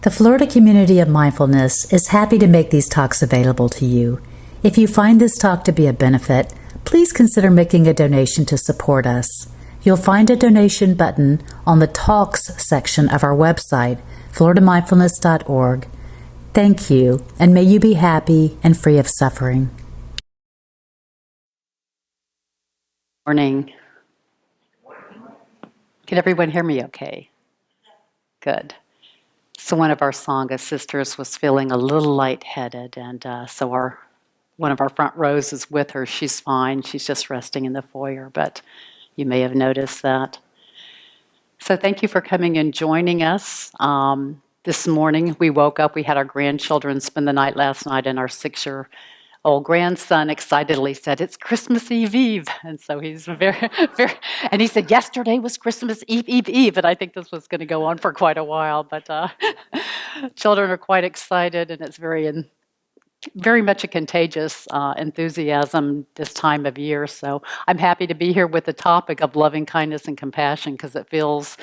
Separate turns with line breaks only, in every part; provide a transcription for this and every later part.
The Florida community of mindfulness is happy to make these talks available to you. If you find this talk to be a benefit, please consider making a donation to support us. You'll find a donation button on the Talks section of our website, floridamindfulness.org. Thank you, and may you be happy and free of suffering.
Morning. Can everyone hear me okay? Good. So one of our Sangha sisters was feeling a little lightheaded, and so one of our front rows is with her. She's fine. She's just resting in the foyer, but you may have noticed that. So thank you for coming and joining us. This morning we woke up. We had our grandchildren spend the night last night, and our 6-year-old grandson excitedly said, "It's Christmas Eve." And so he's very, very, and he said, "Yesterday was Christmas Eve." And I think this was going to go on for quite a while, but children are quite excited, and it's very much a contagious enthusiasm this time of year. So I'm happy to be here with the topic of loving kindness and compassion, because it feels,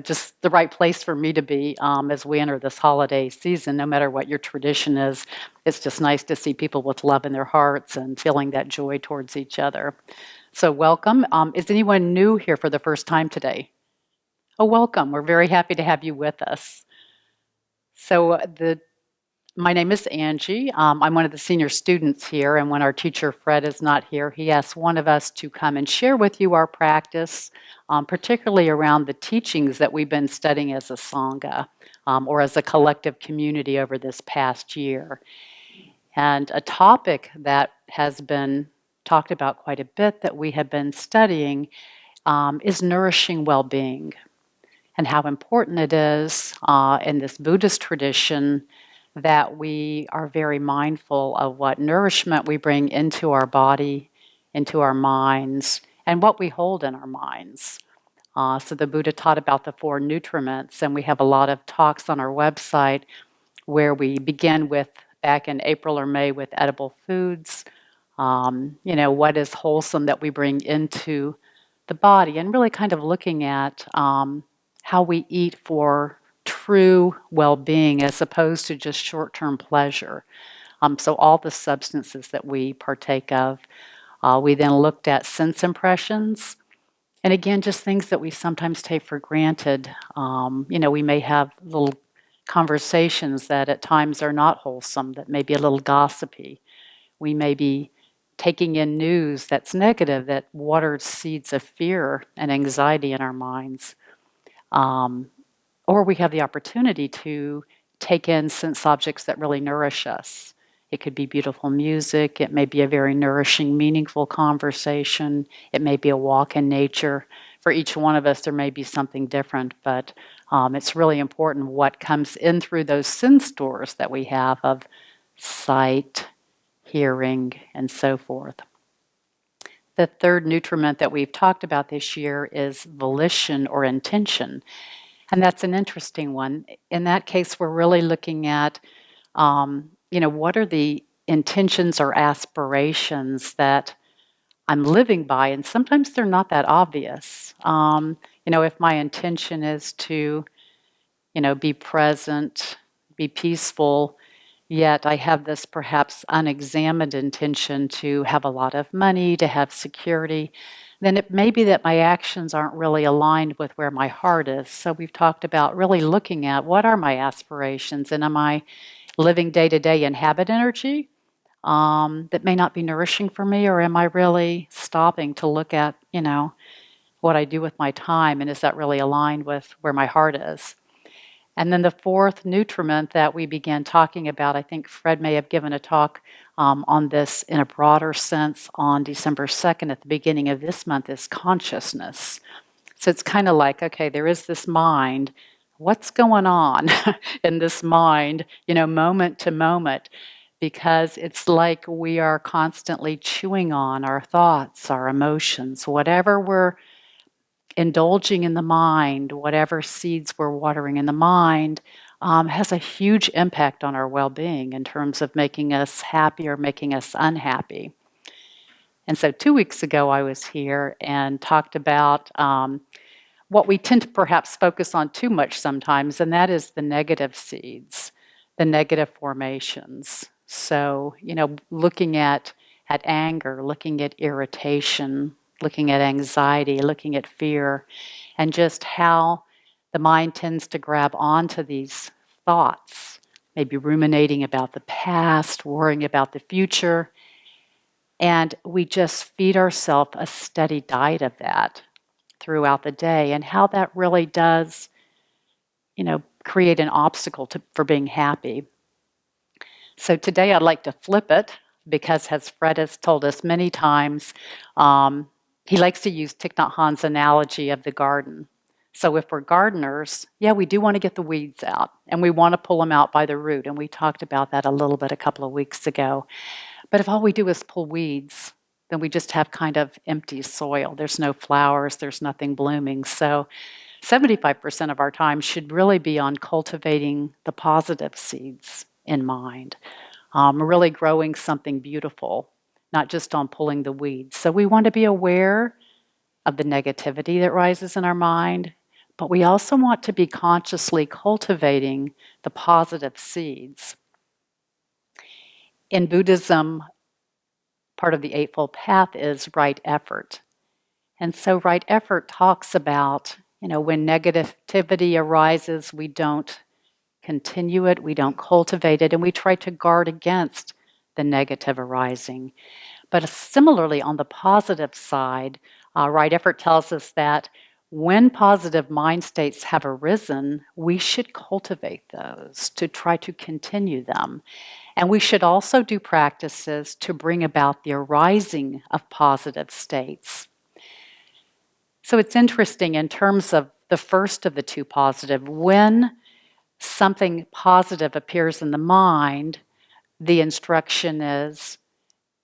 just the right place for me to be as we enter this holiday season. No matter what your tradition is, it's just nice to see people with love in their hearts and feeling that joy towards each other. So welcome. Is anyone new here for the first time today? Oh, welcome. We're very happy to have you with us. So my name is Angie. I'm one of the senior students here, and when our teacher Fred is not here, he asked one of us to come and share with you our practice, particularly around the teachings that we've been studying as a Sangha or as a collective community over this past year. And a topic that has been talked about quite a bit that we have been studying is nourishing well-being, and how important it is in this Buddhist tradition that we are very mindful of what nourishment we bring into our body, into our minds, and what we hold in our minds. So the Buddha taught about the 4 nutriments, and we have a lot of talks on our website where we begin with, back in April or May, with edible foods, what is wholesome that we bring into the body, and really kind of looking at how we eat for true well-being as opposed to just short-term pleasure. So all the substances that we partake of. We then looked at sense impressions, and again, just things that we sometimes take for granted. We may have little conversations that at times are not wholesome, that may be a little gossipy. We may be taking in news that's negative, that waters seeds of fear and anxiety in our minds. Or we have the opportunity to take in sense objects that really nourish us. It could be beautiful music. It may be a very nourishing, meaningful conversation. It may be a walk in nature. For each one of us, there may be something different, but it's really important what comes in through those sense doors that we have of sight, hearing, and so forth. The 3rd nutriment that we've talked about this year is volition or intention. And that's an interesting one. In that case, we're really looking at, what are the intentions or aspirations that I'm living by? And sometimes they're not that obvious. If my intention is to, be present, be peaceful, yet I have this perhaps unexamined intention to have a lot of money, to have security, then it may be that my actions aren't really aligned with where my heart is. So we've talked about really looking at what are my aspirations, and am I living day to day in habit energy that may not be nourishing for me, or am I really stopping to look at, what I do with my time, and is that really aligned with where my heart is? And then the 4th nutriment that we began talking about, I think Fred may have given a talk on this in a broader sense on December 2nd at the beginning of this month, is consciousness. So it's kind of like, okay, there is this mind. What's going on in this mind, moment to moment? Because it's like we are constantly chewing on our thoughts, our emotions, whatever we're indulging in the mind, whatever seeds we're watering in the mind, has a huge impact on our well-being in terms of making us happy or making us unhappy. And so 2 weeks ago I was here and talked about what we tend to perhaps focus on too much sometimes, and that is the negative seeds, the negative formations. So, looking at anger, looking at irritation, looking at anxiety, looking at fear, and just how the mind tends to grab onto these thoughts, maybe ruminating about the past, worrying about the future, and we just feed ourselves a steady diet of that throughout the day, and how that really does, create an obstacle for being happy. So today I'd like to flip it because, as Fred has told us many times, he likes to use Thich Nhat Hanh's analogy of the garden. So if we're gardeners, yeah, we do want to get the weeds out and we want to pull them out by the root. And we talked about that a little bit a couple of weeks ago. But if all we do is pull weeds, then we just have kind of empty soil. There's no flowers, there's nothing blooming. So 75% of our time should really be on cultivating the positive seeds in mind, really growing something beautiful, not just on pulling the weeds. So we want to be aware of the negativity that rises in our mind, but we also want to be consciously cultivating the positive seeds. In Buddhism, part of the Eightfold Path is right effort. And so right effort talks about, when negativity arises, we don't continue it, we don't cultivate it, and we try to guard against the negative arising. But similarly, on the positive side, right effort tells us that when positive mind states have arisen, we should cultivate those to try to continue them. And we should also do practices to bring about the arising of positive states. So it's interesting in terms of the first of the two positive, when something positive appears in the mind, the instruction is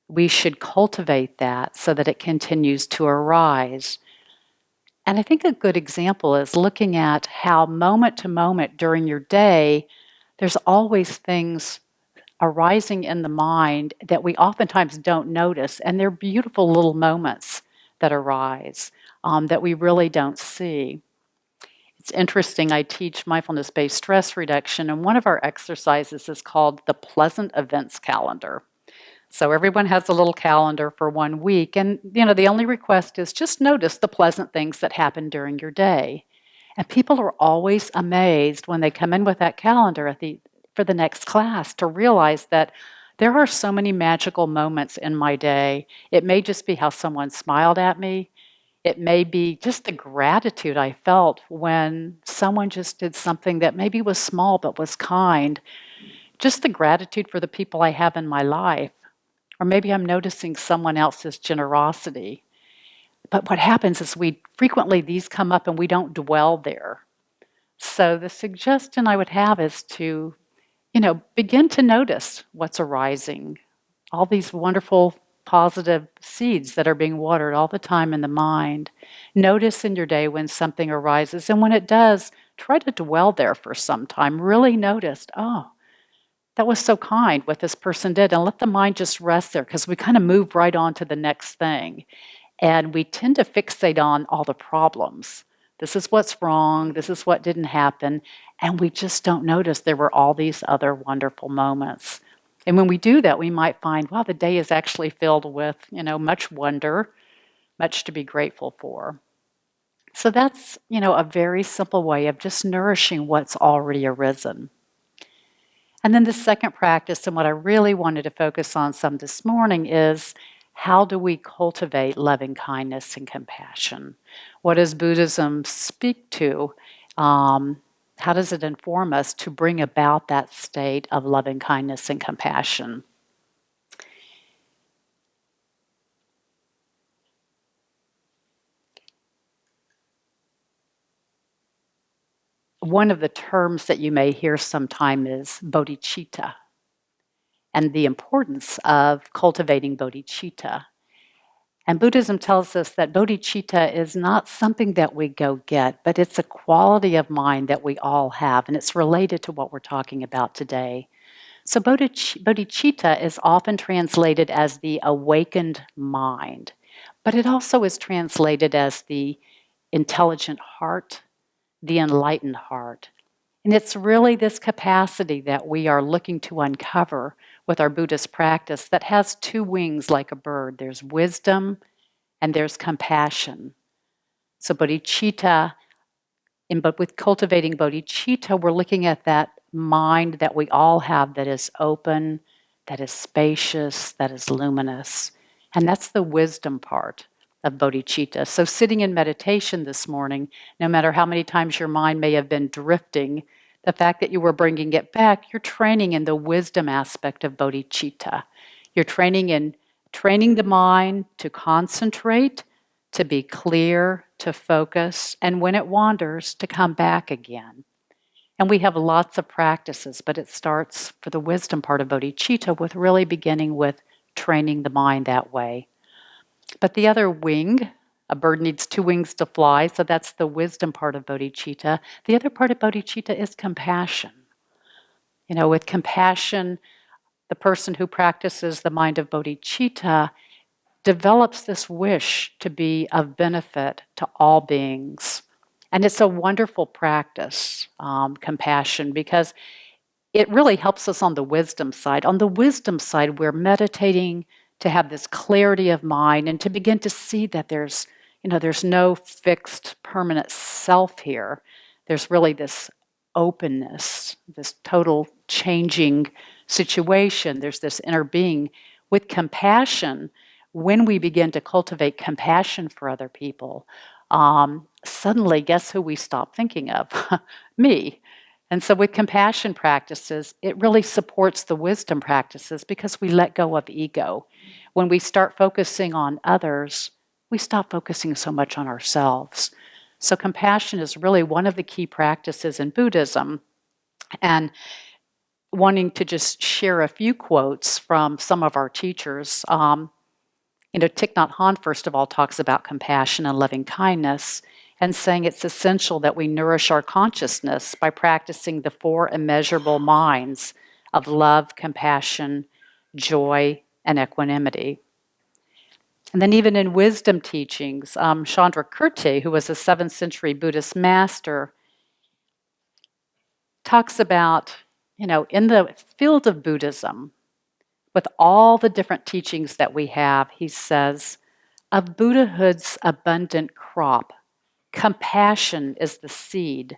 we should cultivate that so that it continues to arise. And I think a good example is looking at how moment to moment during your day, there's always things arising in the mind that we oftentimes don't notice. And they're beautiful little moments that arise that we really don't see. It's interesting, I teach mindfulness-based stress reduction, and one of our exercises is called the pleasant events calendar. So everyone has a little calendar for 1 week, and the only request is just notice the pleasant things that happen during your day. And people are always amazed when they come in with that calendar for the next class to realize that there are so many magical moments in my day. It may just be how someone smiled at me. It may be just the gratitude I felt when someone just did something that maybe was small but was kind. Just the gratitude for the people I have in my life. Or maybe I'm noticing someone else's generosity. But what happens is these come up and we don't dwell there. So the suggestion I would have is to, begin to notice what's arising. All these wonderful positive seeds that are being watered all the time in the mind. Notice in your day when something arises, and when it does, try to dwell there for some time. Really notice, oh, that was so kind what this person did, and let the mind just rest there, because we kind of move right on to the next thing. And we tend to fixate on all the problems. This is what's wrong, this is what didn't happen, and we just don't notice there were all these other wonderful moments. And when we do that, we might find, wow, the day is actually filled with, much wonder, much to be grateful for. So that's, a very simple way of just nourishing what's already arisen. And then the second practice, and what I really wanted to focus on some this morning, is how do we cultivate loving kindness and compassion? What does Buddhism speak to? How does it inform us to bring about that state of loving kindness and compassion? One of the terms that you may hear sometime is bodhichitta, and the importance of cultivating bodhichitta. And Buddhism tells us that bodhicitta is not something that we go get, but it's a quality of mind that we all have, and it's related to what we're talking about today. So bodhicitta is often translated as the awakened mind, but it also is translated as the intelligent heart, the enlightened heart. And it's really this capacity that we are looking to uncover with our Buddhist practice that has two wings like a bird. There's wisdom and there's compassion. So bodhicitta, but with cultivating bodhicitta, we're looking at that mind that we all have that is open, that is spacious, that is luminous. And that's the wisdom part of bodhicitta. So sitting in meditation this morning, no matter how many times your mind may have been drifting, the fact that you were bringing it back, you're training in the wisdom aspect of bodhicitta. You're training the mind to concentrate, to be clear, to focus, and when it wanders, to come back again. And we have lots of practices, but it starts for the wisdom part of bodhicitta with really beginning with training the mind that way. But the other wing, a bird needs two wings to fly, so that's the wisdom part of bodhicitta. The other part of bodhicitta is compassion. With compassion, the person who practices the mind of bodhicitta develops this wish to be of benefit to all beings. And it's a wonderful practice, compassion, because it really helps us on the wisdom side. On the wisdom side, we're meditating to have this clarity of mind and to begin to see that there's no fixed, permanent self here. There's really this openness, this total changing situation. There's this inner being. With compassion, when we begin to cultivate compassion for other people, suddenly, guess who we stop thinking of? Me. And so with compassion practices, it really supports the wisdom practices because we let go of ego. When we start focusing on others, we stop focusing so much on ourselves. So compassion is really one of the key practices in Buddhism. And wanting to just share a few quotes from some of our teachers. Thich Nhat Hanh, first of all, talks about compassion and loving kindness and saying it's essential that we nourish our consciousness by practicing the four immeasurable minds of love, compassion, joy, and equanimity. And then even in wisdom teachings, Chandrakirti, who was a 7th century Buddhist master, talks about, in the field of Buddhism, with all the different teachings that we have, he says, of Buddhahood's abundant crop, compassion is the seed.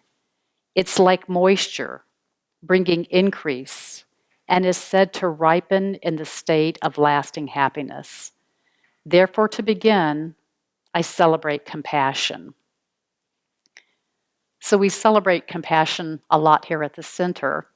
It's like moisture, bringing increase, and is said to ripen in the state of lasting happiness. Therefore, to begin, I celebrate compassion. So we celebrate compassion a lot here at the center.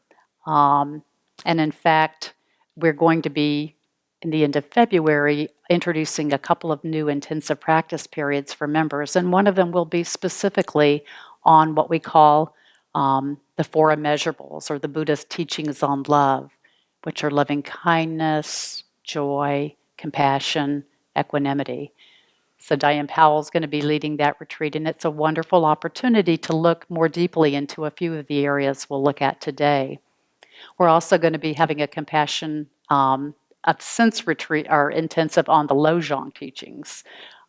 And in fact, we're going to be, in the end of February, introducing a couple of new intensive practice periods for members. And one of them will be specifically on what we call the four immeasurables, or the Buddhist teachings on love, which are loving kindness, joy, compassion, equanimity. So Diane Powell is going to be leading that retreat, and it's a wonderful opportunity to look more deeply into a few of the areas we'll look at today. We're also going to be having a compassion sense retreat, or intensive on the Lojong teachings.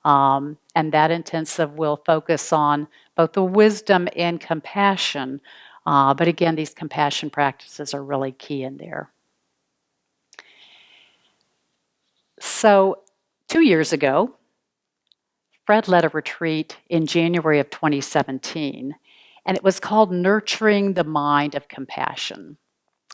And that intensive will focus on both the wisdom and compassion. But again, these compassion practices are really key in there. So 2 years ago, Fred led a retreat in January of 2017, and it was called Nurturing the Mind of Compassion.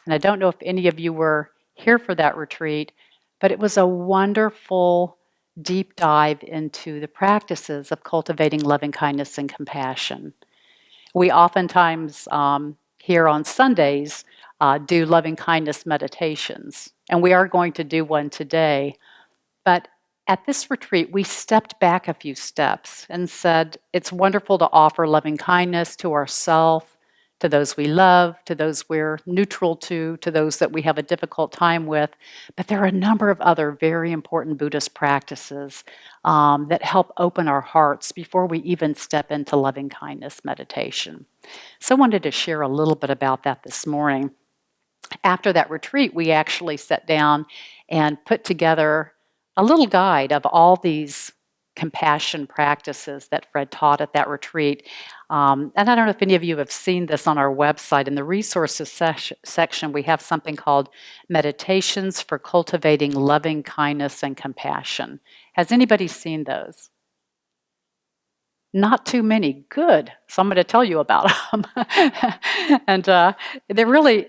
And I don't know if any of you were here for that retreat, but it was a wonderful deep dive into the practices of cultivating loving kindness and compassion. We oftentimes here on Sundays do loving kindness meditations, and we are going to do one today. But at this retreat, we stepped back a few steps and said, it's wonderful to offer loving kindness to ourselves, to those we love, to those we're neutral to those that we have a difficult time with. But there are a number of other very important Buddhist practices that help open our hearts before we even step into loving kindness meditation. So I wanted to share a little bit about that this morning. After that retreat, we actually sat down and put together a little guide of all these compassion practices that Fred taught at that retreat. And I don't know if any of you have seen this on our website. In the resources section, we have something called Meditations for Cultivating Loving Kindness and Compassion. Has anybody seen those? Not too many. Good. So I'm going to tell you about them. And they're really,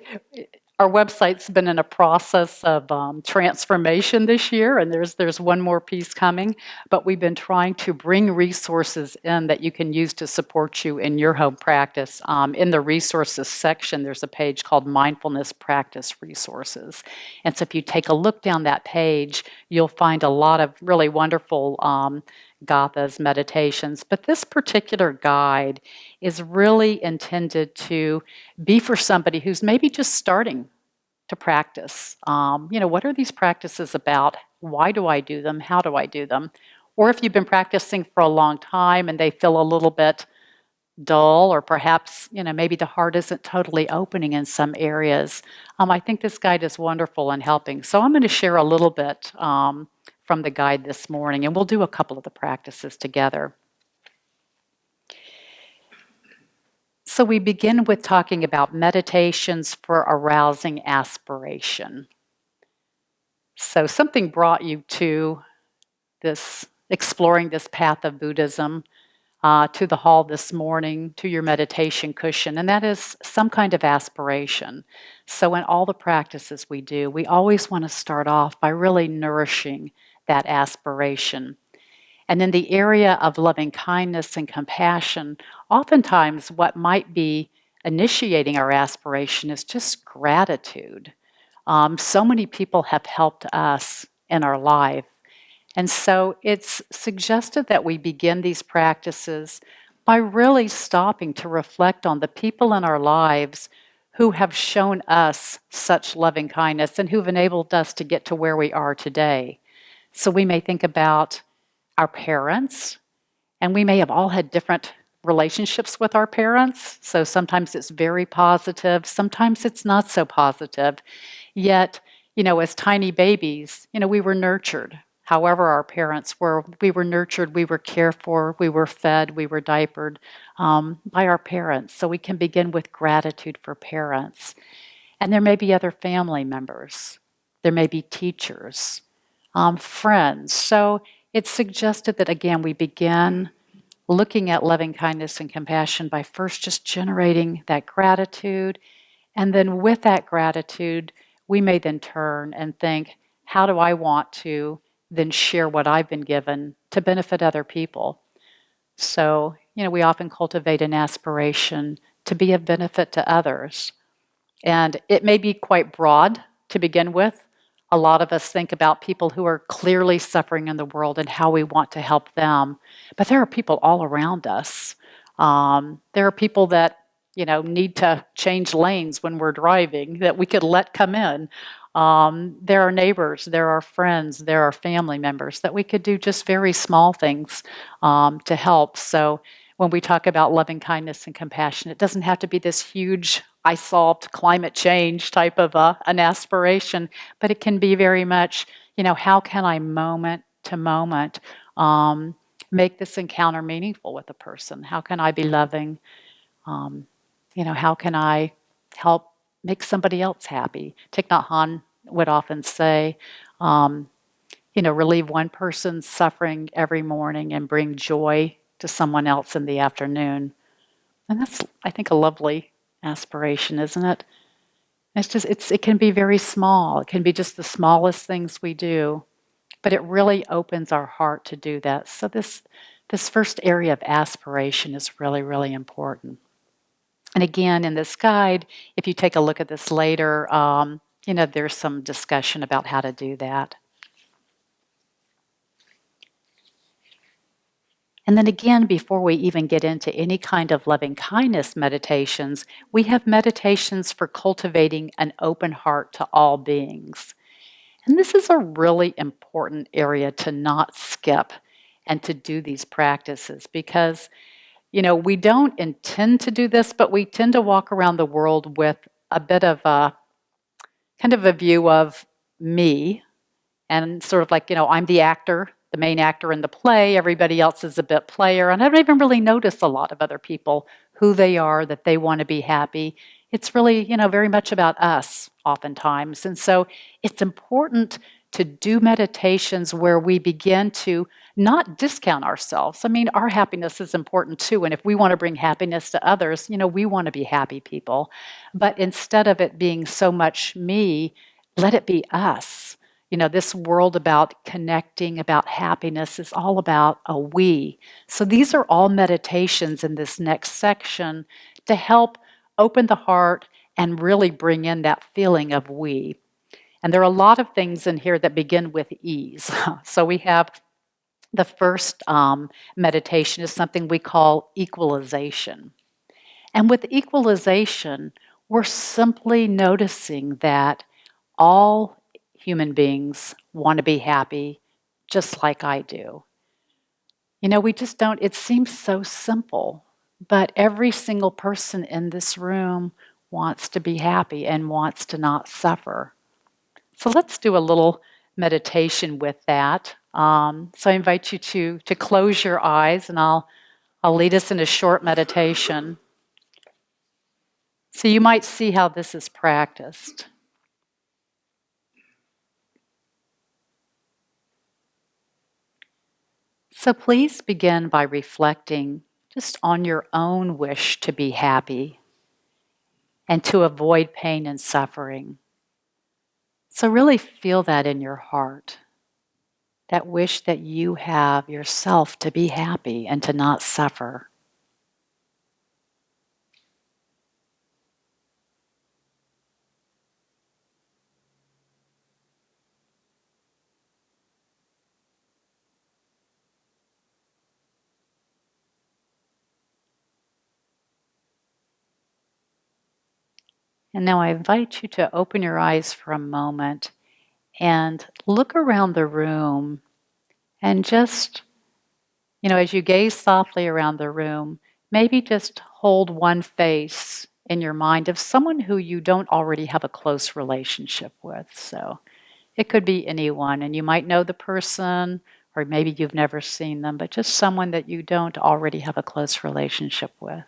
our website's been in a process of transformation this year, and there's one more piece coming. But we've been trying to bring resources in that you can use to support you in your home practice. In the resources section, there's a page called Mindfulness Practice Resources. And so if you take a look down that page, you'll find a lot of really wonderful Gatha's meditations, but this particular guide is really intended to be for somebody who's maybe just starting to practice. What are these practices about? Why do I do them? How do I do them? Or if you've been practicing for a long time and they feel a little bit dull, or perhaps, maybe the heart isn't totally opening in some areas, I think this guide is wonderful in helping. So I'm going to share a little bit from the guide this morning, and we'll do a couple of the practices together. So we begin with talking about meditations for arousing aspiration. So something brought you to this, exploring this path of Buddhism, to the hall this morning, to your meditation cushion, and that is some kind of aspiration. So in all the practices we do, we always want to start off by really nourishing that aspiration. And in the area of loving kindness and compassion, oftentimes what might be initiating our aspiration is just gratitude. So many people have helped us in our life. And so it's suggested that we begin these practices by really stopping to reflect on the people in our lives who have shown us such loving kindness and who've enabled us to get to where we are today. So we may think about our parents, and we may have all had different relationships with our parents. So sometimes it's very positive, sometimes it's not so positive. Yet, as tiny babies, we were nurtured. However our parents were, we were nurtured, we were cared for, we were fed, we were diapered by our parents. So we can begin with gratitude for parents. And there may be other family members. There may be teachers, friends. So it's suggested that, again, we begin looking at loving kindness and compassion by first just generating that gratitude. And then with that gratitude, we may then turn and think, how do I want to then share what I've been given to benefit other people? So, we often cultivate an aspiration to be of benefit to others. And it may be quite broad to begin with. A lot of us think about people who are clearly suffering in the world and how we want to help them. But there are people all around us. There are people that, need to change lanes when we're driving that we could let come in. There are neighbors, there are friends, there are family members that we could do just very small things to help. So when we talk about loving kindness and compassion, it doesn't have to be this huge, I solved climate change type of an aspiration, but it can be very much, how can I moment to moment make this encounter meaningful with a person? How can I be loving? How can I help make somebody else happy? Thich Nhat Hanh would often say, relieve one person's suffering every morning and bring joy to someone else in the afternoon. And that's, I think, a lovely aspiration, isn't it? It can be very small. It can be just the smallest things we do, but it really opens our heart to do that. So this first area of aspiration is really, really important. And again, in this guide, if you take a look at this later, there's some discussion about how to do that. And then again, before we even get into any kind of loving kindness meditations, we have meditations for cultivating an open heart to all beings. And this is a really important area to not skip and to do these practices because we don't intend to do this, but we tend to walk around the world with a bit of a kind of a view of me and sort of like, I'm the actor, the main actor in the play. Everybody else is a bit player. And I don't even really notice a lot of other people, who they are, that they want to be happy. It's really, very much about us oftentimes. And so it's important to do meditations where we begin to not discount ourselves. I mean, our happiness is important too. And if we want to bring happiness to others, we want to be happy people. But instead of it being so much me, let it be us. This world about connecting, about happiness is all about a we. So these are all meditations in this next section to help open the heart and really bring in that feeling of we. And there are a lot of things in here that begin with ease. So we have the first meditation is something we call equalization. And with equalization, we're simply noticing that all human beings want to be happy just like I do. We just don't, it seems so simple, but every single person in this room wants to be happy and wants to not suffer. So let's do a little meditation with that. So I invite you to close your eyes, and I'll lead us in a short meditation. So you might see how this is practiced. So please begin by reflecting just on your own wish to be happy and to avoid pain and suffering. So really feel that in your heart, that wish that you have yourself to be happy and to not suffer. And now I invite you to open your eyes for a moment and look around the room and just, as you gaze softly around the room, maybe just hold one face in your mind of someone who you don't already have a close relationship with. So it could be anyone, and you might know the person, or maybe you've never seen them, but just someone that you don't already have a close relationship with.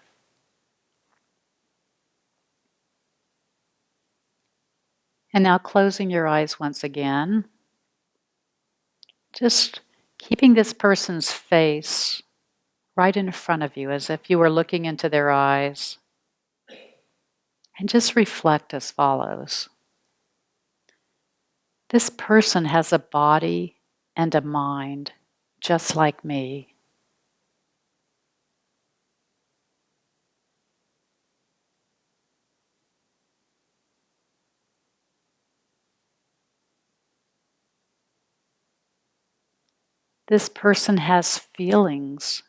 And now closing your eyes once again, just keeping this person's face right in front of you as if you were looking into their eyes. And just reflect as follows. This person has a body and a mind just like me. This person has feelings,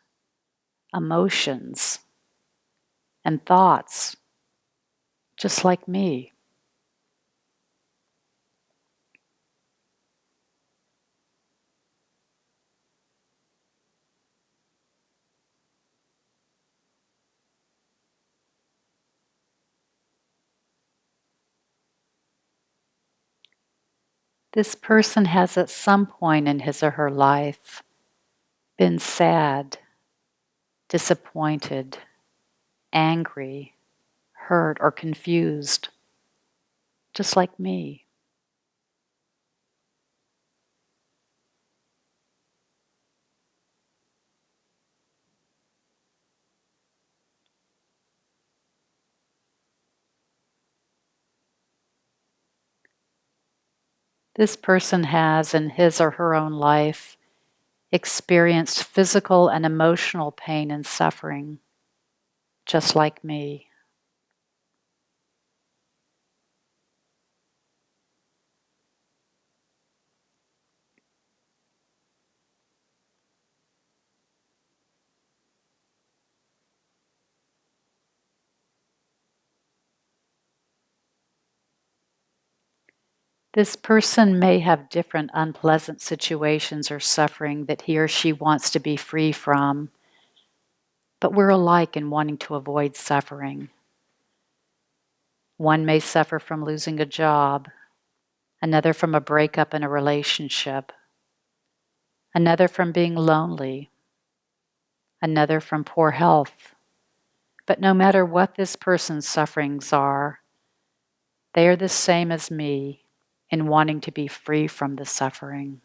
emotions, and thoughts just like me. This person has at some point in his or her life been sad, disappointed, angry, hurt, or confused, just like me. This person has, in his or her own life, experienced physical and emotional pain and suffering, just like me. This person may have different unpleasant situations or suffering that he or she wants to be free from, but we're alike in wanting to avoid suffering. One may suffer from losing a job, another from a breakup in a relationship, another from being lonely, another from poor health. But no matter what this person's sufferings are, they are the same as me in wanting to be free from the suffering.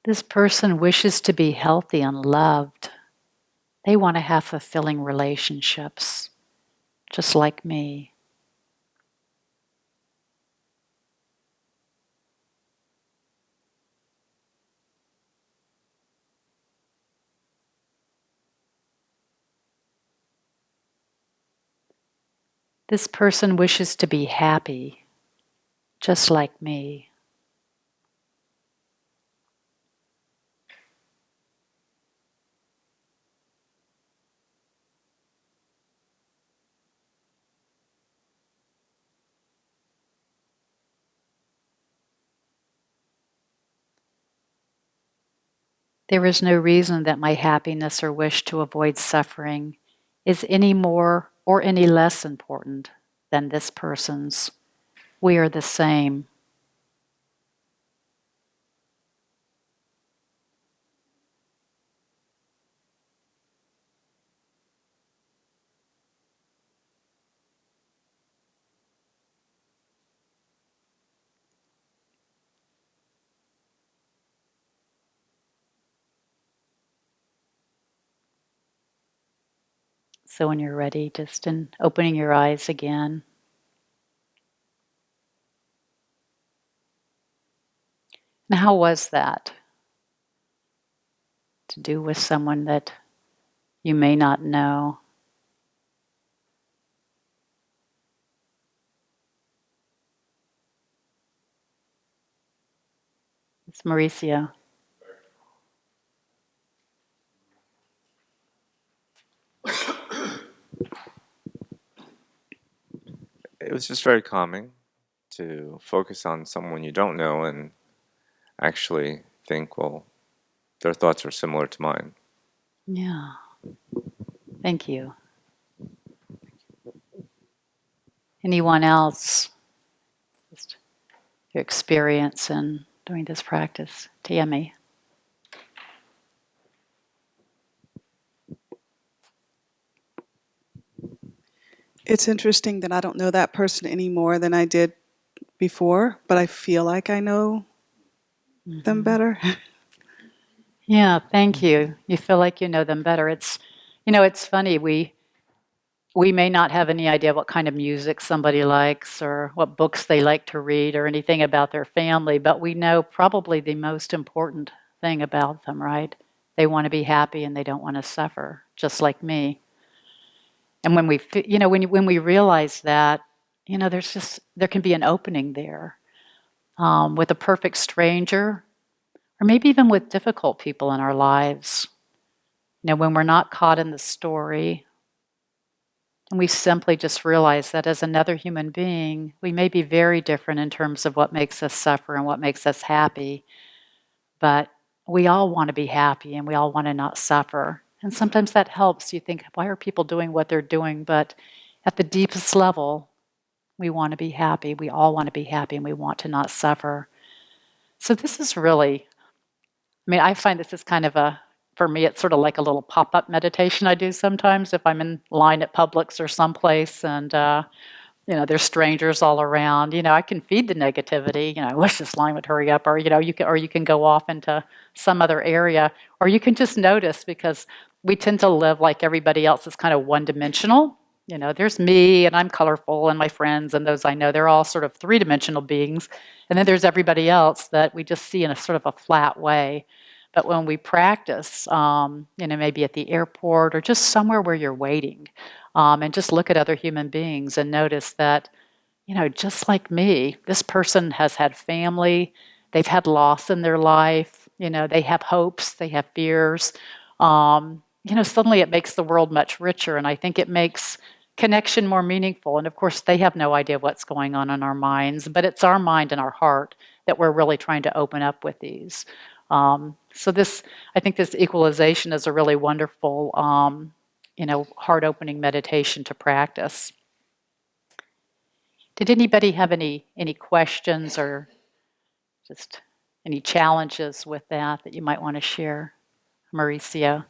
This person wishes to be healthy and loved. They want to have fulfilling relationships, just like me. This person wishes to be happy, just like me. There is no reason that my happiness or wish to avoid suffering is any more or any less important than this person's. We are the same. So when you're ready, just in opening your eyes again. And how was that to do with someone that you may not know? It's Mauricio.
It was just very calming to focus on someone you don't know and actually think, well, their thoughts are similar to mine.
Yeah. Thank you. Anyone else? Just your experience in doing this practice. Tammy.
It's interesting that I don't know that person any more than I did before, but I feel like I know them better.
Yeah, thank you. You feel like you know them better. It's funny. We may not have any idea what kind of music somebody likes or what books they like to read or anything about their family, but we know probably the most important thing about them, right? They want to be happy and they don't want to suffer, just like me. And when when we realize that, there can be an opening there with a perfect stranger, or maybe even with difficult people in our lives. When we're not caught in the story, and we simply just realize that as another human being, we may be very different in terms of what makes us suffer and what makes us happy, but we all want to be happy and we all want to not suffer. And sometimes that helps. You think, why are people doing what they're doing? But at the deepest level, we want to be happy. We all want to be happy and we want to not suffer. So this is really, I find this is kind of for me, it's sort of like a little pop-up meditation I do sometimes if I'm in line at Publix or someplace and, there's strangers all around. I can feed the negativity. I wish this line would hurry up, or you can go off into some other area, or you can just notice because we tend to live like everybody else is kind of one-dimensional. There's me and I'm colorful and my friends and those I know, they're all sort of three-dimensional beings. And then there's everybody else that we just see in a sort of a flat way. But when we practice, maybe at the airport or just somewhere where you're waiting, and just look at other human beings and notice that, just like me, this person has had family, they've had loss in their life, they have hopes, they have fears. Suddenly it makes the world much richer. And I think it connection more meaningful. And of course, they have no idea what's going on in our minds, but it's our mind and our heart that we're really trying to open up with these. So this, I think this equalization is a really wonderful, heart-opening meditation to practice. Did anybody have any questions or just any challenges with that you might want to share? Mauricio?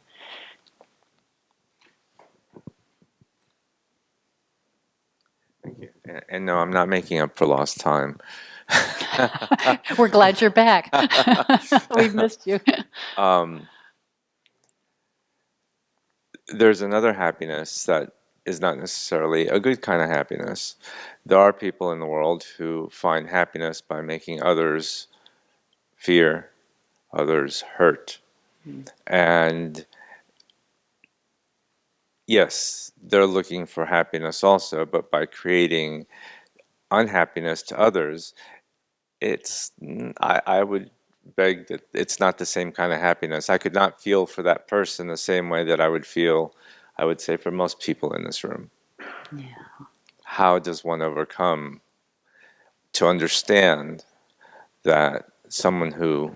Thank you. And no, I'm not making up for lost time.
We're glad you're back. We've missed you.
There's another happiness that is not necessarily a good kind of happiness. There are people in the world who find happiness by making others fear, others hurt. And yes, they're looking for happiness also, but by creating unhappiness to others, I would beg that it's not the same kind of happiness. I could not feel for that person the same way that I would feel, I would say, for most people in this room.
Yeah.
How does one overcome to understand that someone who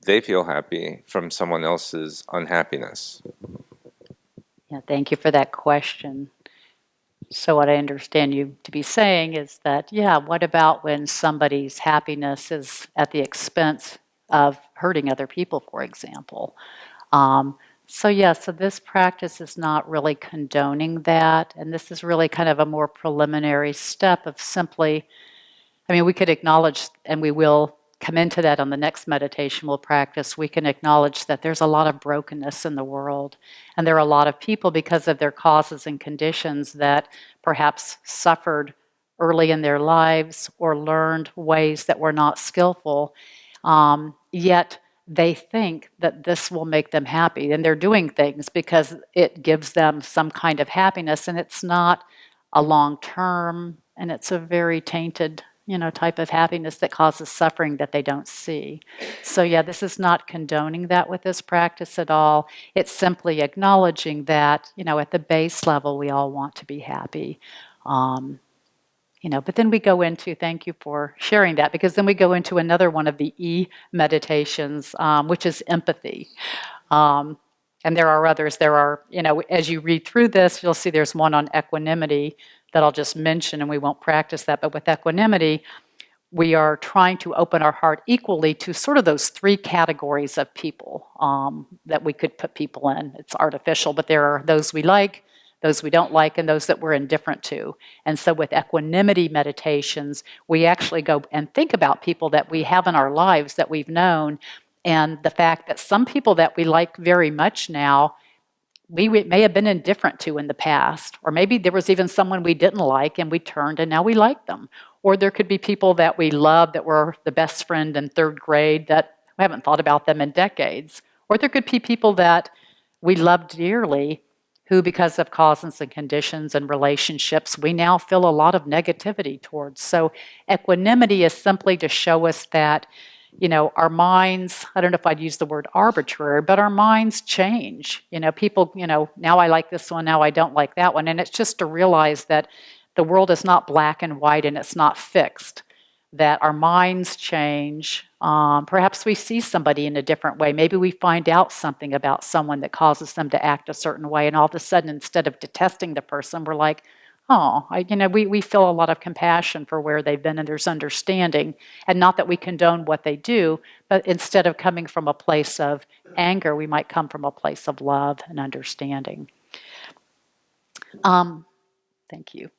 they feel happy from someone else's unhappiness?
Yeah, thank you for that question. So what I understand you to be saying is that, what about when somebody's happiness is at the expense of hurting other people, for example? So this practice is not really condoning that, and this is really kind of a more preliminary step of simply, we could acknowledge, and we will come into that on the next meditation we'll practice. We can acknowledge that there's a lot of brokenness in the world, and there are a lot of people, because of their causes and conditions, that perhaps suffered early in their lives or learned ways that were not skillful, yet they think that this will make them happy, and they're doing things because it gives them some kind of happiness, and it's not a long term, and it's a very tainted type of happiness that causes suffering that they don't see. So this is not condoning that with this practice at all. It's simply acknowledging that, at the base level, we all want to be happy. But then we go into, thank you for sharing that, because then we go into another one of the E meditations, which is empathy. And there are others. There are, as you read through this, you'll see there's one on equanimity that I'll just mention, and we won't practice that. But with equanimity, we are trying to open our heart equally to sort of those three categories of people that we could put people in. It's artificial, but there are those we like, those we don't like, and those that we're indifferent to. And so with equanimity meditations, we actually go and think about people that we have in our lives that we've known, and the fact that some people that we like very much now, we may have been indifferent to in the past, or maybe there was even someone we didn't like and we turned and now we like them. Or there could be people that we love that were the best friend in third grade that we haven't thought about them in decades. Or there could be people that we loved dearly who, because of causes and conditions and relationships, we now feel a lot of negativity towards. So equanimity is simply to show us that our minds, I don't know if I'd use the word arbitrary, but our minds change. People, now I like this one, now I don't like that one. And it's just to realize that the world is not black and white and it's not fixed, that our minds change. Perhaps we see somebody in a different way. Maybe we find out something about someone that causes them to act a certain way. And all of a sudden, instead of detesting the person, we're like, we feel a lot of compassion for where they've been, and there's understanding. And not that we condone what they do, but instead of coming from a place of anger, we might come from a place of love and understanding. Thank you.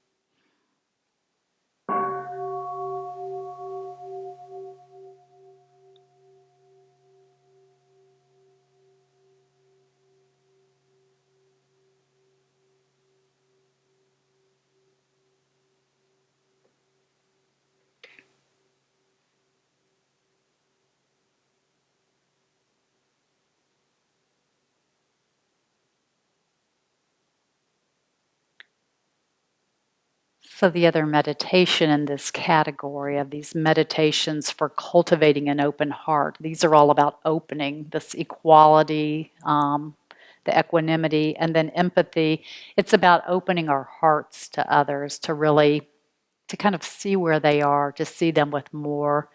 So the other meditation in this category of these meditations for cultivating an open heart, these are all about opening, this equality, the equanimity, and then empathy. It's about opening our hearts to others, to really, to kind of see where they are, to see them with more,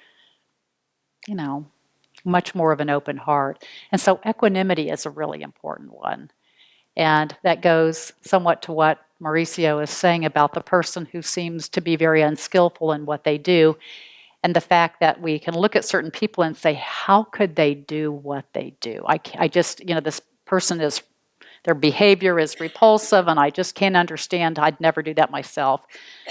much more of an open heart. And so equanimity is a really important one. And that goes somewhat to what Mauricio is saying about the person who seems to be very unskillful in what they do, and the fact that we can look at certain people and say, how could they do what they do? I just, this person is, their behavior is repulsive, and I just can't understand. I'd never do that myself.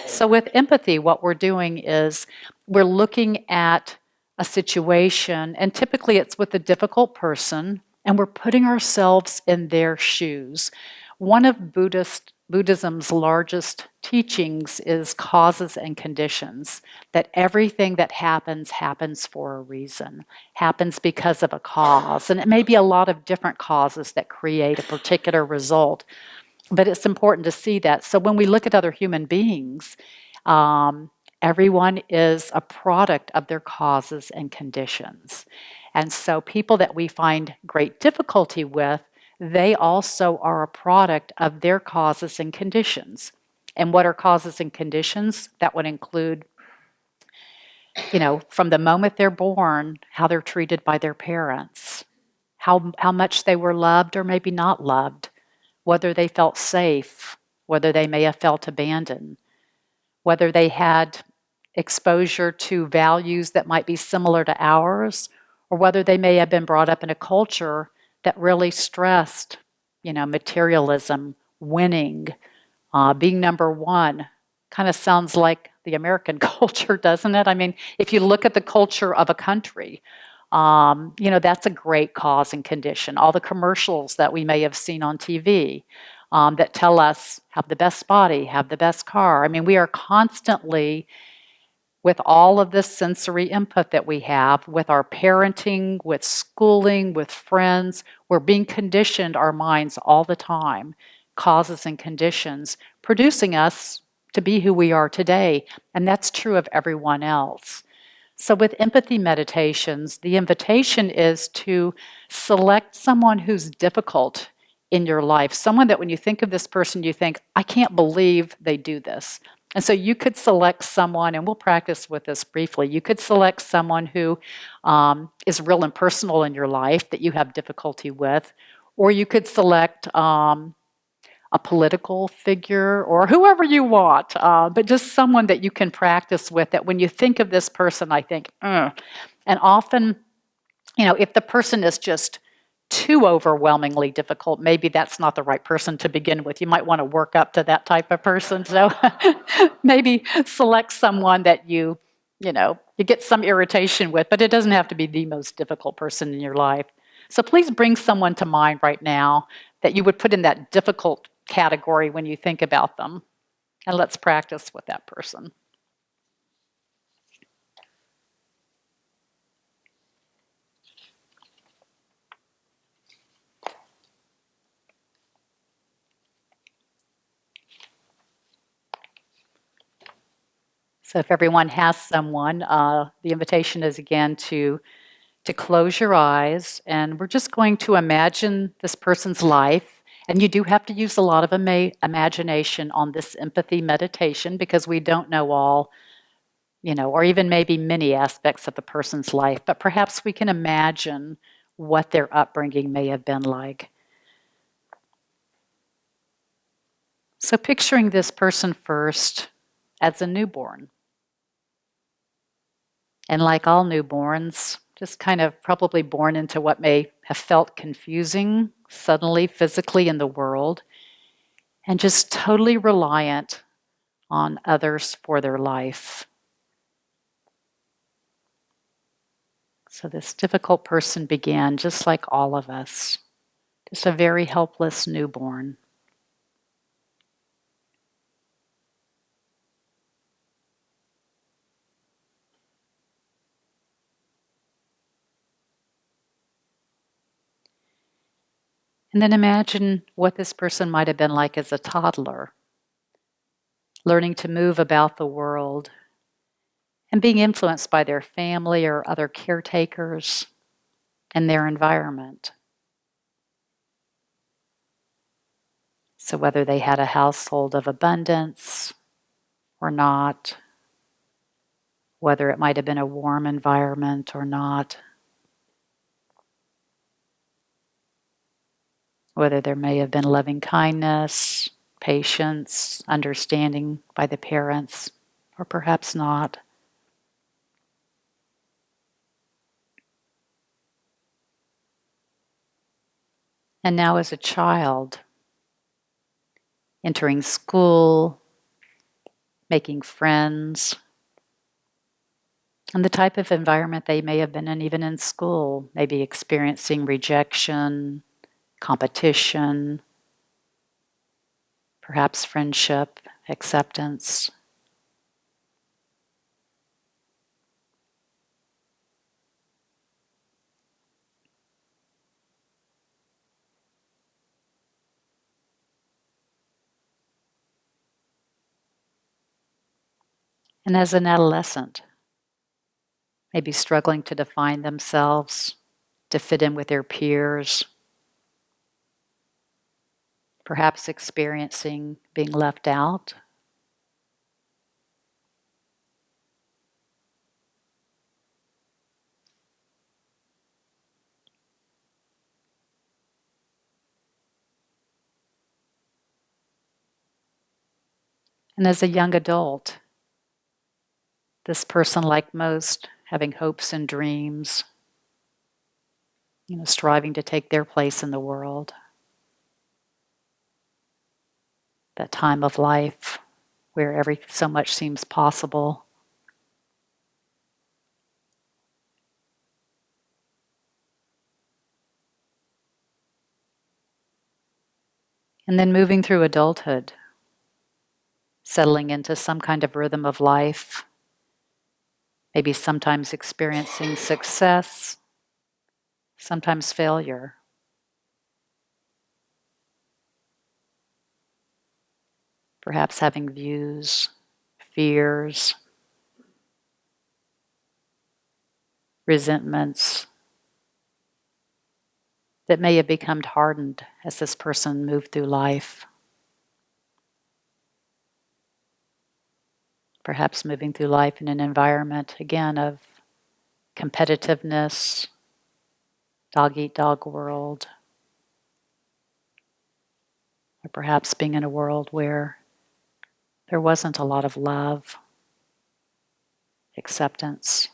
So with empathy, what we're doing is we're looking at a situation, and typically it's with a difficult person, and we're putting ourselves in their shoes. One of Buddhism's largest teachings is causes and conditions, that everything that happens for a reason, happens because of a cause. And it may be a lot of different causes that create a particular result, but it's important to see that. So when we look at other human beings, everyone is a product of their causes and conditions. And so people that we find great difficulty with, they also are a product of their causes and conditions. And what are causes and conditions? That would include, from the moment they're born, how they're treated by their parents, how much they were loved or maybe not loved, whether they felt safe, whether they may have felt abandoned, whether they had exposure to values that might be similar to ours, or whether they may have been brought up in a culture that really stressed, materialism, winning, being number one. Kind of sounds like the American culture, doesn't it? I mean, if you look at the culture of a country, that's a great cause and condition. All the commercials that we may have seen on TV that tell us, have the best body, have the best car. I mean, we are constantly, with all of this sensory input that we have, with our parenting, with schooling, with friends, we're being conditioned, our minds all the time, causes and conditions, producing us to be who we are today. And that's true of everyone else. So with empathy meditations, the invitation is to select someone who's difficult in your life, someone that when you think of this person, you think, I can't believe they do this. And so you could select someone, and we'll practice with this briefly. You could select someone who is real and personal in your life that you have difficulty with, or you could select a political figure or whoever you want, but just someone that you can practice with, that when you think of this person, I think, And often, if the person is just too overwhelmingly difficult, maybe that's not the right person to begin with. You might want to work up to that type of person. So maybe select someone that you get some irritation with, but it doesn't have to be the most difficult person in your life. So please bring someone to mind right now that you would put in that difficult category when you think about them. And let's practice with that person. So if everyone has someone, the invitation is again to close your eyes, and we're just going to imagine this person's life. And you do have to use a lot of imagination on this empathy meditation, because we don't know all, or even maybe many aspects of the person's life, but perhaps we can imagine what their upbringing may have been like. So picturing this person first as a newborn. And like all newborns, just kind of probably born into what may have felt confusing suddenly physically in the world, and just totally reliant on others for their life. So this difficult person began just like all of us, just a very helpless newborn. And then imagine what this person might have been like as a toddler, learning to move about the world and being influenced by their family or other caretakers and their environment. So whether they had a household of abundance or not, whether it might have been a warm environment or not, whether there may have been loving kindness, patience, understanding by the parents, or perhaps not. And now as a child, entering school, making friends, and the type of environment they may have been in even in school, maybe experiencing rejection, competition, perhaps friendship, acceptance. And as an adolescent, maybe struggling to define themselves, to fit in with their peers, perhaps experiencing being left out. And as a young adult, this person, like most, having hopes and dreams, striving to take their place in the world. That time of life where so much seems possible. And then moving through adulthood, settling into some kind of rhythm of life, maybe sometimes experiencing success, sometimes failure. Perhaps having views, fears, resentments that may have become hardened as this person moved through life. Perhaps moving through life in an environment, again, of competitiveness, dog-eat-dog world, or perhaps being in a world where there wasn't a lot of love, acceptance.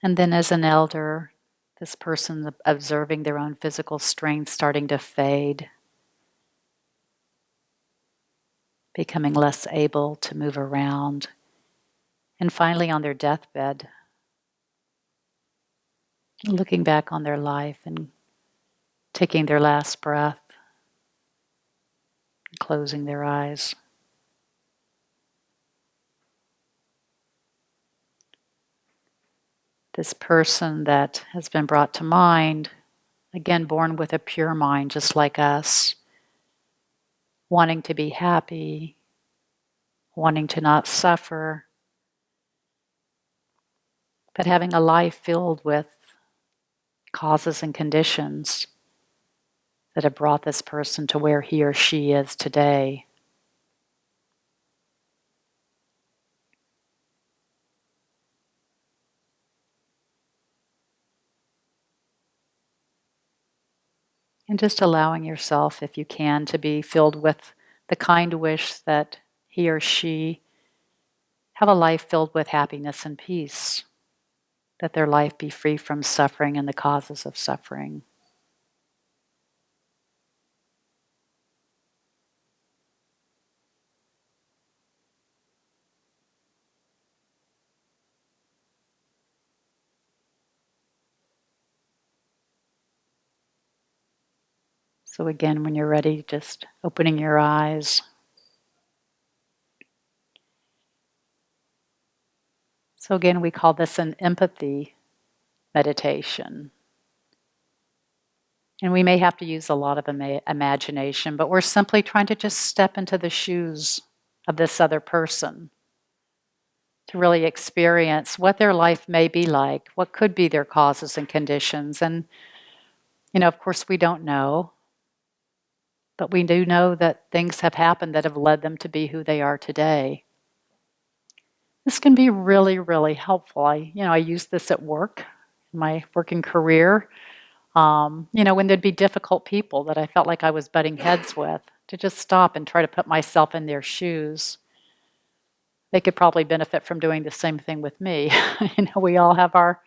And then as an elder, this person observing their own physical strength starting to fade, becoming less able to move around, and finally on their deathbed, looking back on their life and taking their last breath, closing their eyes. This person that has been brought to mind, again born with a pure mind just like us, wanting to be happy, wanting to not suffer, but having a life filled with causes and conditions that have brought this person to where he or she is today. And just allowing yourself, if you can, to be filled with the kind wish that he or she have a life filled with happiness and peace, that their life be free from suffering and the causes of suffering. So again, when you're ready, just opening your eyes. So again, we call this an empathy meditation. And we may have to use a lot of imagination, but we're simply trying to just step into the shoes of this other person. to really experience what their life may be like, what could be their causes and conditions. And, of course, we don't know, but we do know that things have happened that have led them to be who they are today. This can be really, really helpful. I use this at work, in my working career. When there'd be difficult people that I felt like I was butting heads with, to just stop and try to put myself in their shoes. They could probably benefit from doing the same thing with me. We all have our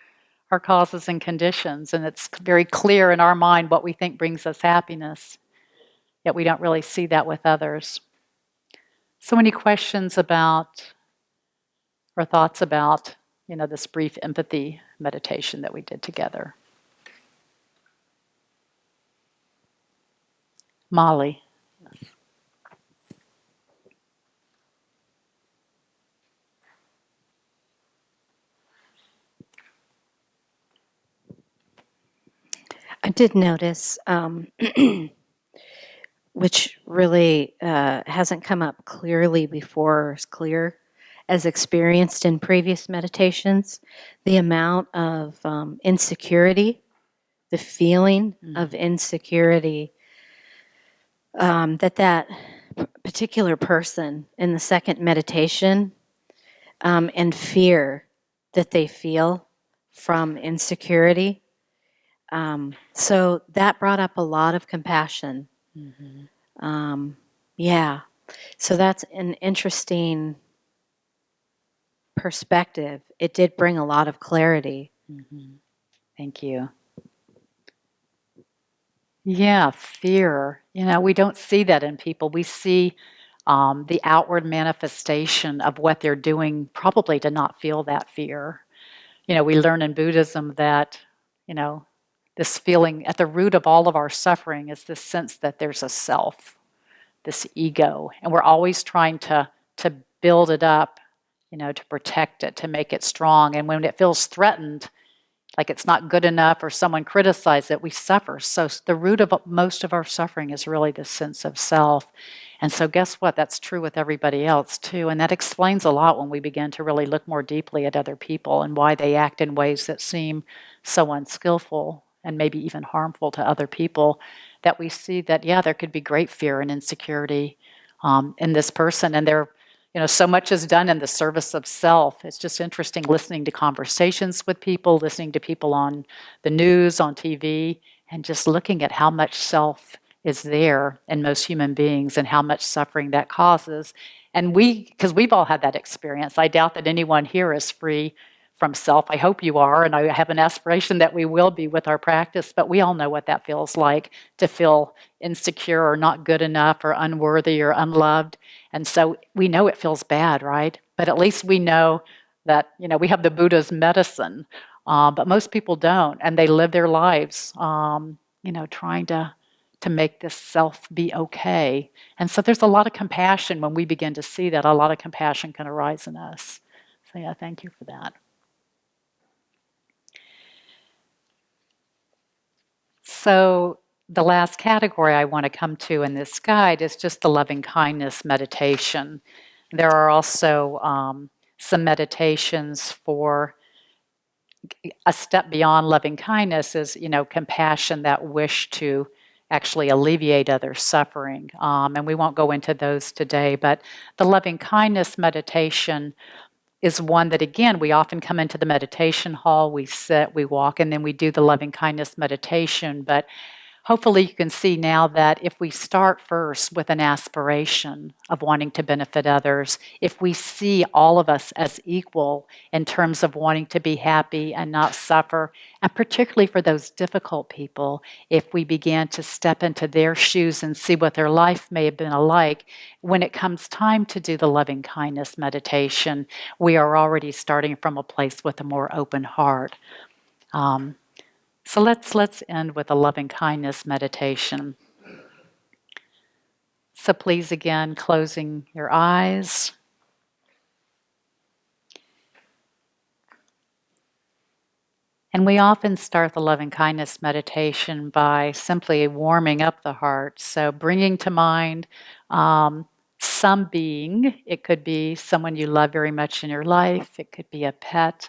causes and conditions, and it's very clear in our mind what we think brings us happiness, yet we don't really see that with others. So any questions about or thoughts about, this brief empathy meditation that we did together? Molly.
I did notice, which really hasn't come up clearly before, as clear as experienced in previous meditations, the amount of insecurity, the feeling of insecurity that particular person in the second meditation, and fear that they feel from insecurity. So that brought up a lot of compassion. Yeah. So that's an interesting perspective. It did bring a lot of clarity.
Thank you. Yeah, fear. We don't see that in people. We see the outward manifestation of what they're doing, probably to not feel that fear. We learn in Buddhism that, this feeling at the root of all of our suffering is this sense that there's a self, this ego, and we're always trying to build it up, to protect it, to make it strong. And when it feels threatened, like it's not good enough or someone criticizes it, we suffer. So the root of most of our suffering is really this sense of self. And so guess what? That's true with everybody else too. And that explains a lot when we begin to really look more deeply at other people and why they act in ways that seem so unskillful and maybe even harmful to other people, that we see that, yeah, there could be great fear and insecurity in this person. And they're so much is done in the service of self. It's just interesting listening to conversations with people, listening to people on the news, on TV, and just looking at how much self is there in most human beings and how much suffering that causes. And because we've all had that experience, I doubt that anyone here is free from self. I hope you are, and I have an aspiration that we will be with our practice, but we all know what that feels like, to feel insecure or not good enough or unworthy or unloved. And so we know it feels bad, right? But at least we know that, we have the Buddha's medicine, but most people don't, and they live their lives, trying to make this self be okay. And so there's a lot of compassion when we begin to see that. A lot of compassion can arise in us. So yeah, thank you for that. So the last category I want to come to in this guide is just the loving kindness meditation. There are also some meditations for a step beyond loving kindness is, compassion, that wish to actually alleviate other suffering. And we won't go into those today, but the loving kindness meditation is one that, again, we often come into the meditation hall, we sit, we walk, and then we do the loving kindness meditation. But hopefully you can see now that if we start first with an aspiration of wanting to benefit others, if we see all of us as equal in terms of wanting to be happy and not suffer, and particularly for those difficult people, if we began to step into their shoes and see what their life may have been like, when it comes time to do the loving kindness meditation, we are already starting from a place with a more open heart. So let's end with a loving kindness meditation. So please, again, closing your eyes. And we often start the loving kindness meditation by simply warming up the heart. So bringing to mind some being. It could be someone you love very much in your life. It could be a pet,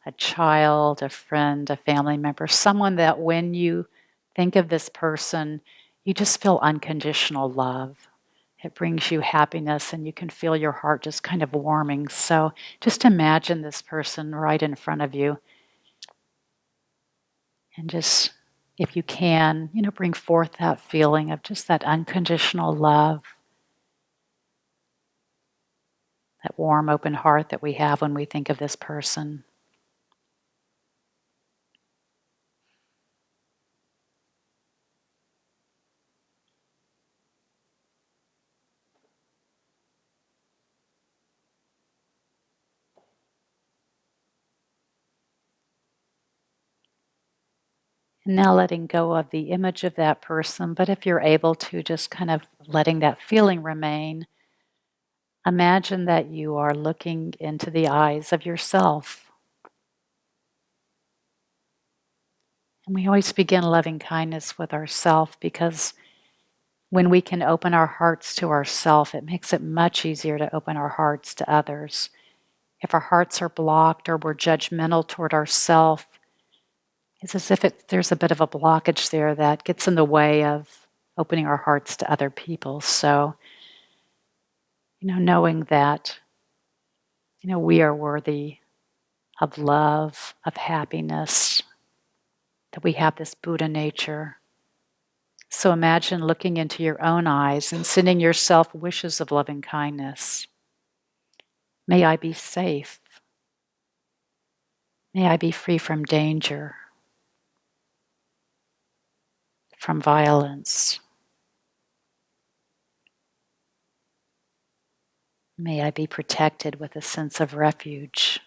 a child, a friend, a family member, someone that when you think of this person, you just feel unconditional love. It brings you happiness and you can feel your heart just kind of warming. So just imagine this person right in front of you and just, if you can, bring forth that feeling of just that unconditional love, that warm, open heart that we have when we think of this person. And now letting go of the image of that person, but if you're able to, just kind of letting that feeling remain. Imagine that you are looking into the eyes of yourself. And we always begin loving kindness with ourself because when we can open our hearts to ourself, it makes it much easier to open our hearts to others. If our hearts are blocked or we're judgmental toward ourself, it's as if there's a bit of a blockage there that gets in the way of opening our hearts to other people. So, knowing that, we are worthy of love, of happiness, that we have this Buddha nature. So imagine looking into your own eyes and sending yourself wishes of loving kindness. May I be safe. May I be free from danger, from violence. May I be protected with a sense of refuge.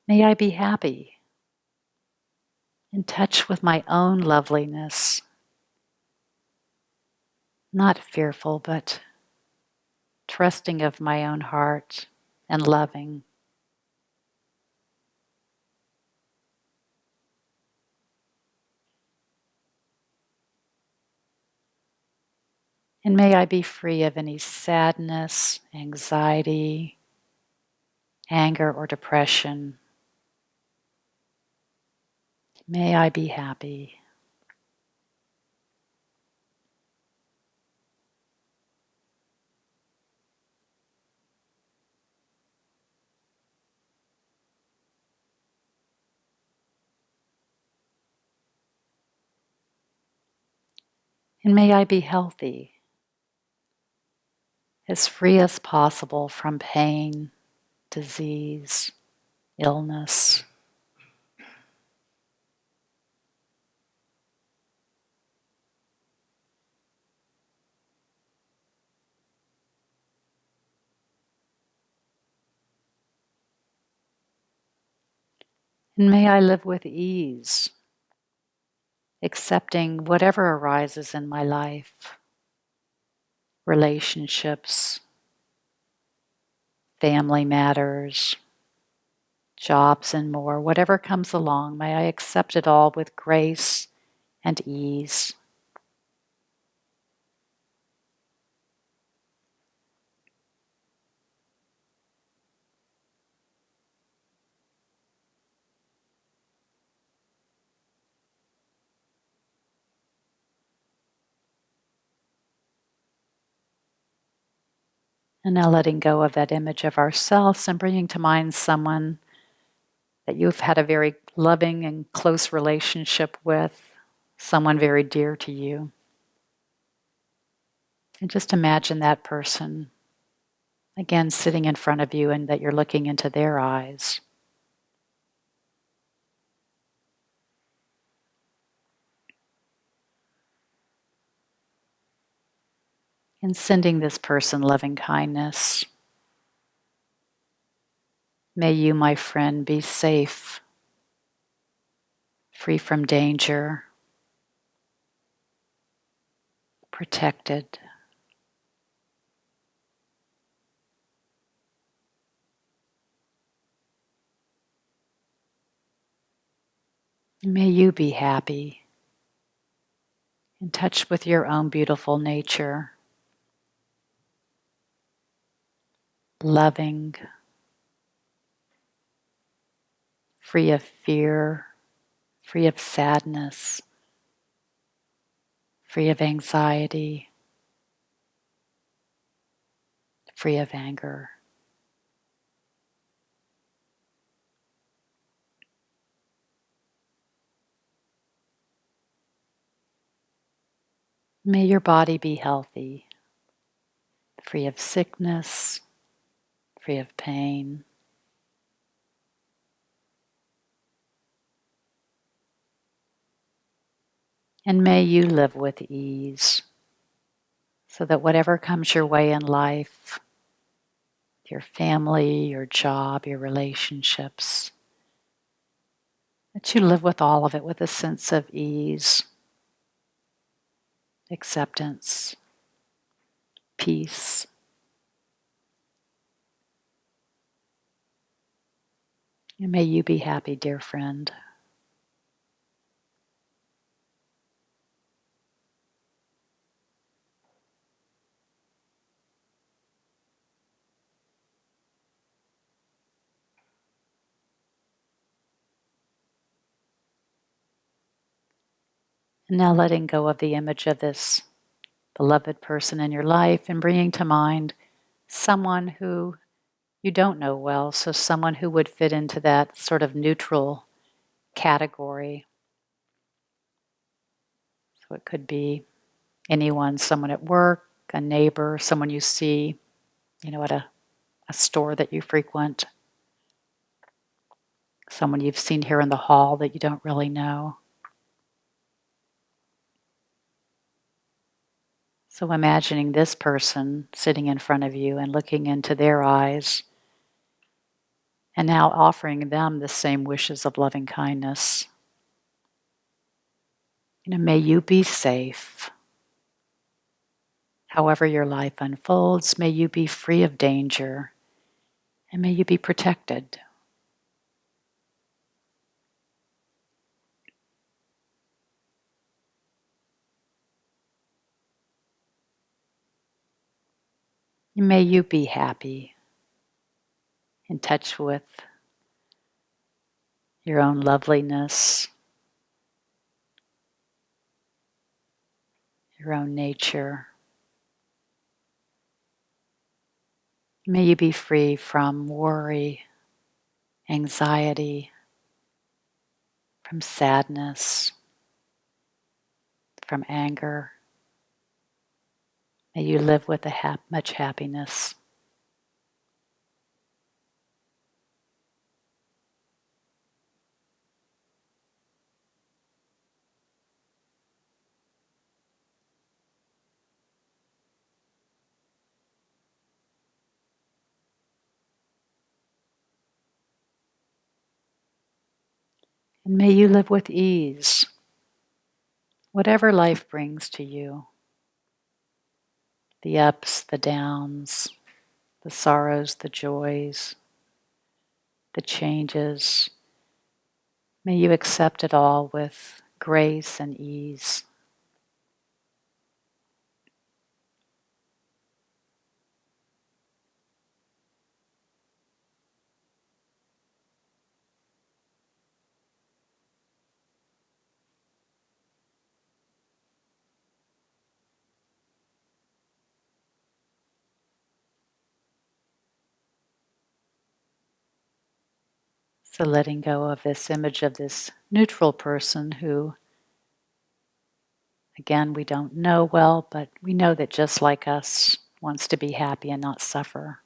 May I be happy, in touch with my own loveliness, not fearful, but trusting of my own heart and loving. And may I be free of any sadness, anxiety, anger, or depression. May I be happy. And may I be healthy, as free as possible from pain, disease, illness. And may I live with ease, accepting whatever arises in my life, relationships, family matters, jobs and more, whatever comes along, may I accept it all with grace and ease. And now letting go of that image of ourselves and bringing to mind someone that you've had a very loving and close relationship with, someone very dear to you. And just imagine that person, again, sitting in front of you and that you're looking into their eyes. And sending this person loving kindness. May you, my friend, be safe, free from danger, protected. May you be happy, in touch with your own beautiful nature, loving, free of fear, free of sadness, free of anxiety, free of anger. May your body be healthy, free of sickness, free of pain. And may you live with ease, so that whatever comes your way in life, your family, your job, your relationships, that you live with all of it with a sense of ease, acceptance, peace. And may you be happy, dear friend. And now letting go of the image of this beloved person in your life and bringing to mind someone who you don't know well, so someone who would fit into that sort of neutral category. So it could be anyone, someone at work, a neighbor, someone you see, at a store that you frequent, someone you've seen here in the hall that you don't really know. So imagining this person sitting in front of you and looking into their eyes and now offering them the same wishes of loving kindness. May you be safe. However your life unfolds, may you be free of danger and may you be protected. May you be happy, in touch with your own loveliness, your own nature. May you be free from worry, anxiety, from sadness, from anger. May you live with much happiness. And may you live with ease, whatever life brings to you. The ups, the downs, the sorrows, the joys, the changes. May you accept it all with grace and ease. So letting go of this image of this neutral person who, again, we don't know well, but we know that just like us, wants to be happy and not suffer.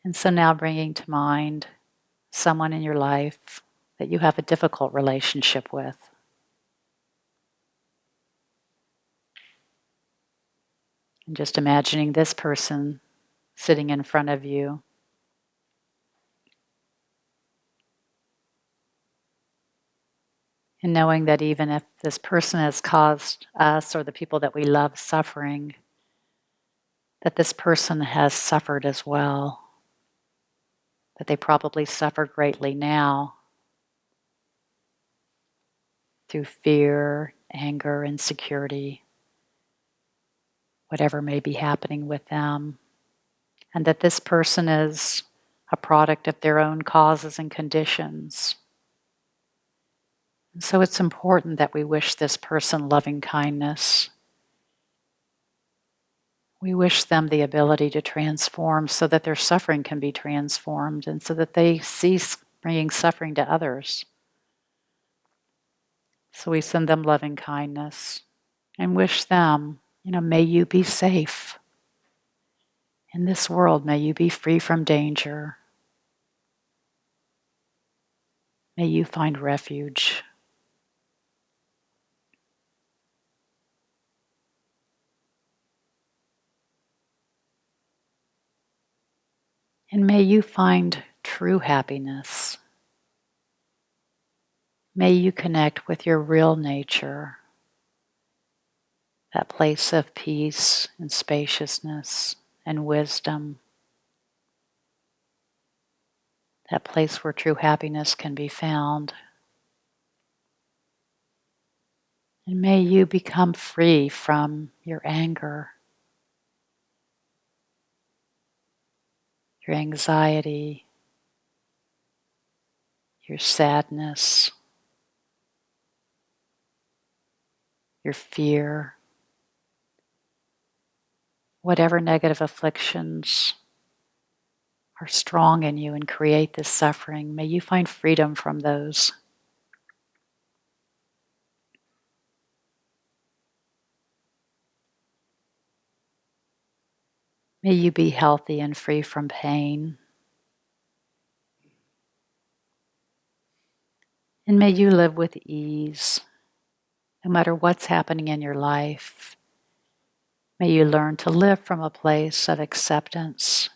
And so now bringing to mind someone in your life that you have a difficult relationship with. And just imagining this person sitting in front of you. And knowing that even if this person has caused us or the people that we love suffering, that this person has suffered as well, that they probably suffer greatly now, through fear, anger, insecurity, whatever may be happening with them, and that this person is a product of their own causes and conditions. And so it's important that we wish this person loving kindness. We wish them the ability to transform so that their suffering can be transformed and so that they cease bringing suffering to others. So we send them loving kindness and wish them, may you be safe. In this world, may you be free from danger. May you find refuge. And may you find true happiness. May you connect with your real nature, that place of peace and spaciousness and wisdom, that place where true happiness can be found. And may you become free from your anger, your anxiety, your sadness, your fear, whatever negative afflictions are strong in you and create this suffering. May you find freedom from those. May you be healthy and free from pain. And may you live with ease, no matter what's happening in your life. May you learn to live from a place of acceptance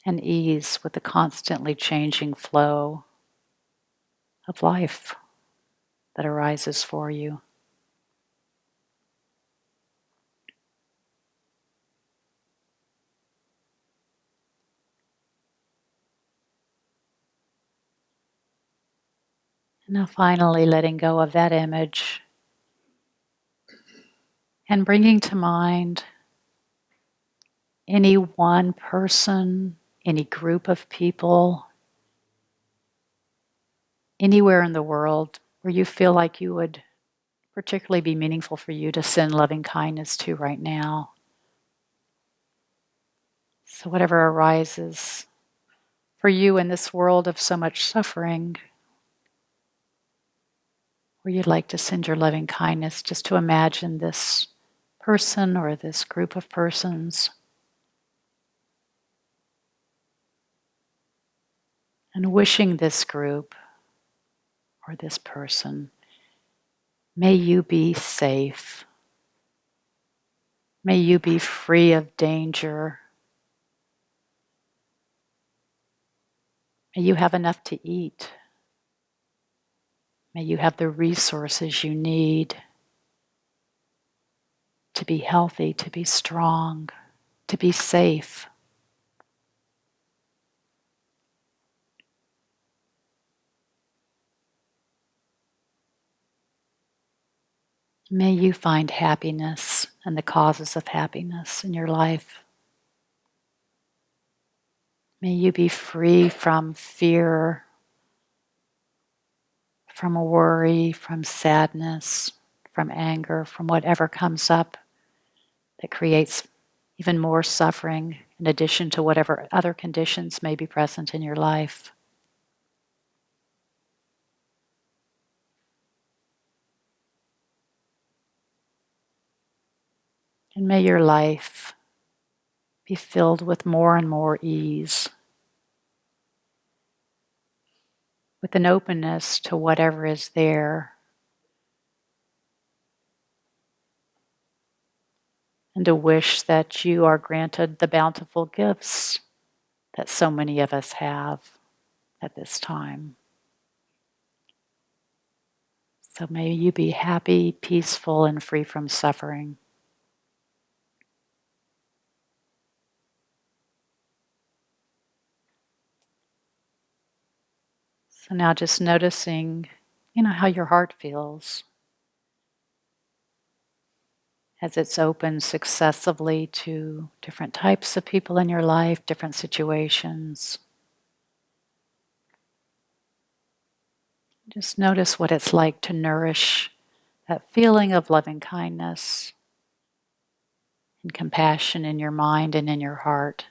and ease with the constantly changing flow of life that arises for you. And now finally letting go of that image and bringing to mind any one person, any group of people, anywhere in the world where you feel like you would particularly be meaningful for you to send loving kindness to right now. So whatever arises for you in this world of so much suffering, where you'd like to send your loving kindness, just to imagine this person or this group of persons and wishing this group or this person, may you be safe. May you be free of danger. May you have enough to eat. May you have the resources you need to be healthy, to be strong, to be safe. May you find happiness and the causes of happiness in your life. May you be free from fear, from worry, from sadness, from anger, from whatever comes up that creates even more suffering in addition to whatever other conditions may be present in your life. And may your life be filled with more and more ease, with an openness to whatever is there, and a wish that you are granted the bountiful gifts that so many of us have at this time. So may you be happy, peaceful, and free from suffering. So now just noticing, how your heart feels as it's opened successively to different types of people in your life, different situations. Just notice what it's like to nourish that feeling of loving kindness and compassion in your mind and in your heart.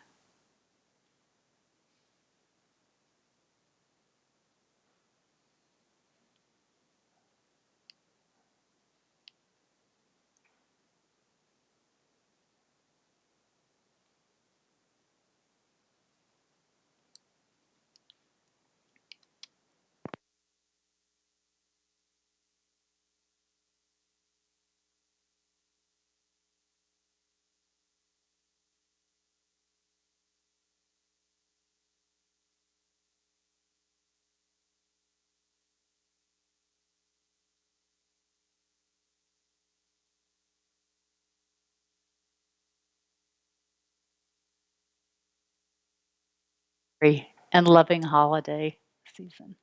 And loving holiday season.